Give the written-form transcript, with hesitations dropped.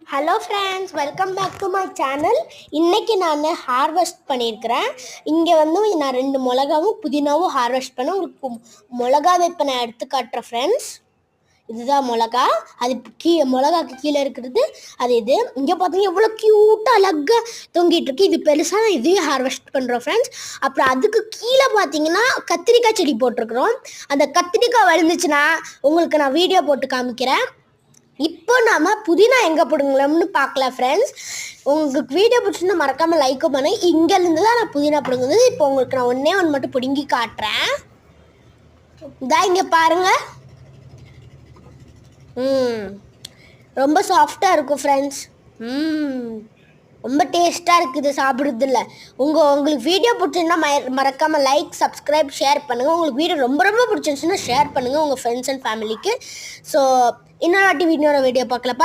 Hello friends, welcome back to my channel. இன்றைக்கி நான் harvest பண்ணியிருக்கிறேன். இங்கே வந்து நான் 2 மிளகாவும் புதினாவும் ஹார்வெஸ்ட் பண்ணேன். உங்களுக்கு மிளகாவை இப்போ நான் எடுத்து காட்டுறேன் ஃப்ரெண்ட்ஸ். இதுதான் மிளகா. அது மிளகாக்கு கீழே இருக்கிறது அது இது. இங்கே பார்த்தீங்கன்னா எவ்வளோ க்யூட்டாக அழகாக தொங்கிட்டு இருக்கு. இது பெருசாக நான் இதையும் ஹார்வெஸ்ட் பண்ணுறோம் ஃப்ரெண்ட்ஸ். அப்புறம் அதுக்கு கீழே பார்த்தீங்கன்னா கத்திரிக்காய் செடி போட்டிருக்கிறோம். அந்த கத்திரிக்காய் வளர்ந்துச்சுன்னா உங்களுக்கு நான் வீடியோ போட்டு காமிக்கிறேன். இப்போ நாம புதினா எங்கே பிடுங்கலாம்னு பார்க்கலாம் ஃப்ரெண்ட்ஸ். உங்களுக்கு வீடியோ பிடிச்சிருந்தா மறக்காமல் லைக்கும் பண்ணேன். இங்கேருந்து தான் நான் புதினா பிடுங்குது. இப்போ உங்களுக்கு நான் ஒன்று மட்டும் பிடுங்கி காட்டுறேன். இதான் இங்கே பாருங்க. ரொம்ப சாஃப்டாக இருக்கும் ஃப்ரெண்ட்ஸ். ரொம்ப டேஸ்ட்டாக இருக்குது சாப்பிட்றதில்ல. உங்களுக்கு வீடியோ பிடிச்சிருந்தா மறக்காமல் லைக், சப்ஸ்கிரைப், ஷேர் பண்ணுங்கள். உங்களுக்கு வீடியோ ரொம்ப ரொம்ப பிடிச்சிருந்துச்சுன்னா ஷேர் பண்ணுங்கள் உங்கள் ஃப்ரெண்ட்ஸ் அண்ட் ஃபேமிலிக்கு. ஸோ இன்னொரு வீடியோ பார்க்கலாம்.